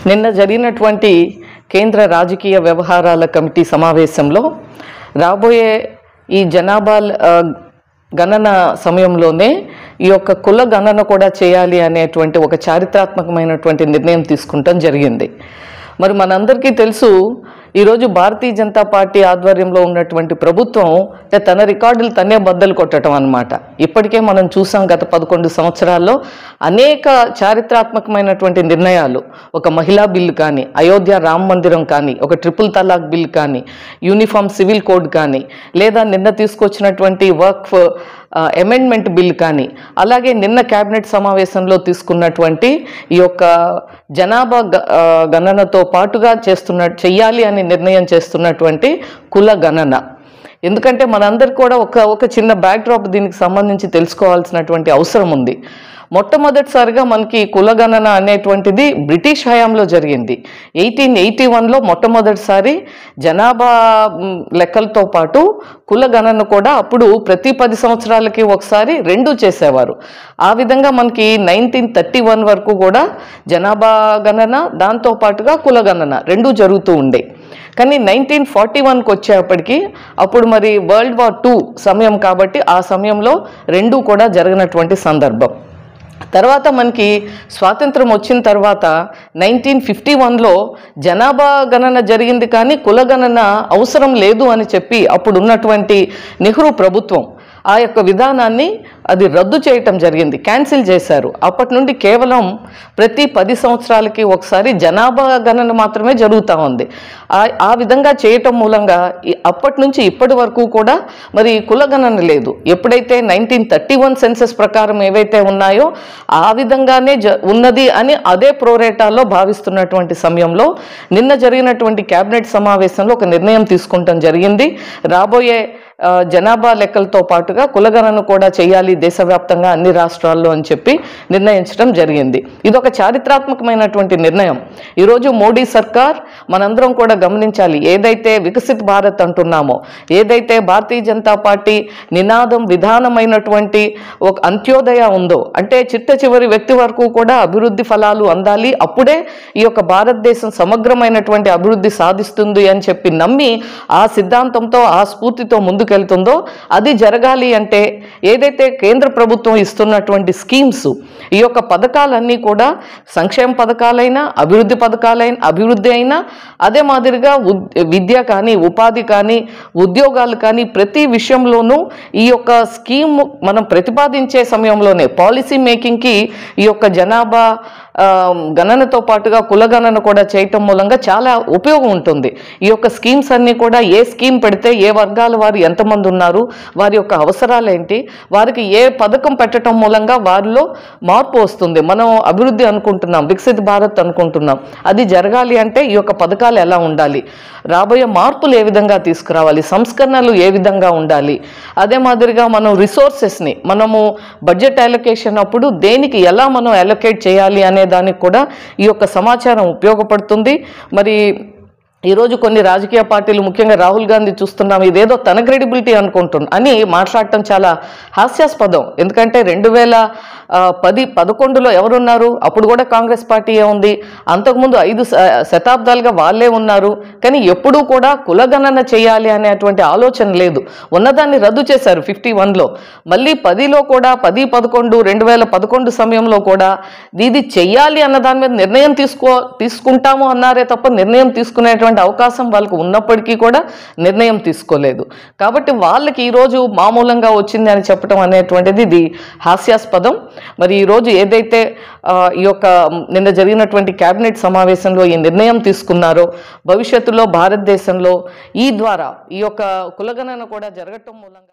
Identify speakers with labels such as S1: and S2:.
S1: నిన్న జరిగినటువంటి కేంద్ర రాజకీయ వ్యవహారాల కమిటీ సమావేశంలో రాబోయే ఈ జనాభా గణన సమయంలోనే ఈ యొక్క కుల గణన కూడా చేయాలి అనేటువంటి ఒక చారిత్రాత్మకమైనటువంటి నిర్ణయం తీసుకుంటం జరిగింది. మరి మనందరికీ తెలుసు, ఈరోజు భారతీయ జనతా పార్టీ ఆధ్వర్యంలో ఉన్నటువంటి ప్రభుత్వం తన రికార్డులు తనే బద్దలు కొట్టడం అన్నమాట. ఇప్పటికే మనం చూసాం గత 11 సంవత్సరాల్లో అనేక చారిత్రాత్మకమైనటువంటి నిర్ణయాలు. ఒక మహిళా బిల్లు కానీ, అయోధ్య రామ మందిరం కానీ, ఒక ట్రిపుల్ తలాక్ బిల్ కానీ, యూనిఫామ్ సివిల్ కోడ్ కానీ, లేదా నిన్న తీసుకొచ్చినటువంటి వక్ఫ్ అమెండ్మెంట్ బిల్ కానీ, అలాగే నిన్న కేబినెట్ సమావేశంలో తీసుకున్నటువంటి ఈ యొక్క జనాభా గణనతో పాటుగా చెయ్యాలి అని నిర్ణయం చేస్తున్నటువంటి కుల గణన. ఎందుకంటే మనందరికి కూడా ఒక చిన్న బ్యాక్డ్రాప్ దీనికి సంబంధించి తెలుసుకోవాల్సినటువంటి అవసరం ఉంది. మొట్టమొదటిసారిగా మనకి కులగణన అనేటువంటిది బ్రిటిష్ హయాంలో జరిగింది. 1881లో మొట్టమొదటిసారి జనాభా లెక్కలతో పాటు కులగణన కూడా అప్పుడు ప్రతి 10 సంవత్సరాలకి ఒకసారి రెండు చేసేవారు. ఆ విధంగా మనకి 1931 వరకు కూడా జనాభా గణన దాంతో పాటుగా కులగణన రెండు జరుగుతూ ఉండే. కానీ 1941కి వచ్చేప్పటికి అప్పుడు మరి వరల్డ్ వార్ II సమయం కాబట్టి ఆ సమయంలో రెండూ కూడా జరిగినటువంటి సందర్భం. తర్వాత మనకి స్వాతంత్రం వచ్చిన తర్వాత 1951లో జనాభా గణన జరిగింది, కానీ కులగణన అవసరం లేదు అని చెప్పి అప్పుడు ఉన్నటువంటి నెహ్రూ ప్రభుత్వం ఆ యొక్క విధానాన్ని అది రద్దు చేయటం జరిగింది, క్యాన్సిల్ చేశారు. అప్పటి నుండి కేవలం ప్రతి 10 సంవత్సరాలకి ఒకసారి జనాభా గణన మాత్రమే జరుగుతూ ఉంది. ఆ విధంగా చేయటం మూలంగా అప్పటి నుంచి ఇప్పటి వరకు కూడా మరి కులగణన లేదు. ఎప్పుడైతే 1931 సెన్సస్ ప్రకారం ఏవైతే ఉన్నాయో ఆ విధంగానే ఉన్నది అని అదే ప్రోరేటాలో భావిస్తున్నటువంటి సమయంలో నిన్న జరిగినటువంటి కేబినెట్ సమావేశంలో ఒక నిర్ణయం తీసుకుంటాం జరిగింది. రాబోయే జనాభా లెక్కలతో పాటుగా కులగణన కూడా చేయాలి దేశవ్యాప్తంగా అన్ని రాష్ట్రాల్లో అని చెప్పి నిర్ణయించడం జరిగింది. ఇది ఒక చారిత్రాత్మకమైనటువంటి నిర్ణయం. ఈరోజు మోడీ సర్కార్ మనందరం కూడా గమనించాలి, ఏదైతే వికసిత్ భారత్ అంటున్నామో, ఏదైతే భారతీయ జనతా పార్టీ నినాదం విధానమైనటువంటి ఒక అంత్యోదయ ఉందో, అంటే చిట్ట చివరి వ్యక్తి వరకు కూడా అభివృద్ధి ఫలాలు అందాలి, అప్పుడే ఈ యొక్క భారతదేశం సమగ్రమైనటువంటి అభివృద్ధి సాధిస్తుంది అని చెప్పి నమ్మి ఆ సిద్ధాంతంతో ఆ స్ఫూర్తితో ముందుకెళ్తుందో అది జరగాలి అంటే ఏదైతే కేంద్ర ప్రభుత్వం ఇస్తున్నటువంటి స్కీమ్స్, ఈ యొక్క పథకాలన్నీ కూడా సంక్షేమ పథకాలైనా అభివృద్ధి అయినా అదే మాదిరిగా విద్య కానీ, ఉపాధి కానీ, ఉద్యోగాలు కానీ ప్రతి విషయంలోనూ ఈ యొక్క స్కీమ్ మనం ప్రతిపాదించే సమయంలోనే పాలసీ మేకింగ్కి ఈ యొక్క జనాభా గణనతో పాటుగా కులగణన కూడా చేయటం మూలంగా చాలా ఉపయోగం ఉంటుంది. ఈ యొక్క స్కీమ్స్ అన్నీ కూడా ఏ స్కీమ్ పెడితే ఏ వర్గాల వారు ఎంతమంది ఉన్నారు, వారి యొక్క అవసరాలు ఏంటి, వారికి ఏ పథకం పెట్టడం మూలంగా వారిలో మార్పు వస్తుంది. మనం అభివృద్ధి అనుకుంటున్నాం, వికసిత్ భారత్ అనుకుంటున్నాం, అది జరగాలి అంటే ఈ యొక్క పథకాలు ఎలా ఉండాలి, రాబోయే మార్పులు ఏ విధంగా తీసుకురావాలి, సంస్కరణలు ఏ విధంగా ఉండాలి, అదే మాదిరిగా మనం రిసోర్సెస్ని మనము బడ్జెట్ అలొకేషన్ అప్పుడు దేనికి ఎలా మనం అలొకేట్ చేయాలి అనే దానికి కూడా ఈ యొక్క సమాచారం ఉపయోగపడుతుంది. మరి ఈరోజు కొన్ని రాజకీయ పార్టీలు, ముఖ్యంగా రాహుల్ గాంధీ చూస్తున్నాం, ఇదేదో తన క్రెడిబిలిటీ అని మాట్లాడటం చాలా హాస్యాస్పదం. ఎందుకంటే 2010-11లో ఎవరున్నారు, అప్పుడు కూడా కాంగ్రెస్ పార్టీయే ఉంది, అంతకుముందు 5 శతాబ్దాలుగా వాళ్ళే ఉన్నారు, కానీ ఎప్పుడూ కూడా కులగణన చేయాలి అనేటువంటి ఆలోచన లేదు. ఉన్నదాన్ని రద్దు చేశారు 51లో. మళ్ళీ 10లో కూడా 2011 సమయంలో కూడా ఇది చెయ్యాలి అన్న దాని మీద నిర్ణయం తీసుకుంటాము అన్నారే తప్ప నిర్ణయం తీసుకునేటువంటి అవకాశం వాళ్ళకు ఉన్నప్పటికీ కూడా నిర్ణయం తీసుకోలేదు. కాబట్టి వాళ్ళకి ఈరోజు మామూలంగా వచ్చింది అని చెప్పడం అనేటువంటిది ఇది హాస్యాస్పదం. మరి ఈరోజు ఏదైతే ఈ యొక్క నిన్న జరిగినటువంటి కేబినెట్ సమావేశంలో ఈ నిర్ణయం తీసుకున్నారో, భవిష్యత్తులో భారతదేశంలో ఈ ద్వారా ఈ యొక్క కులగణన కూడా జరగటం మూలంగా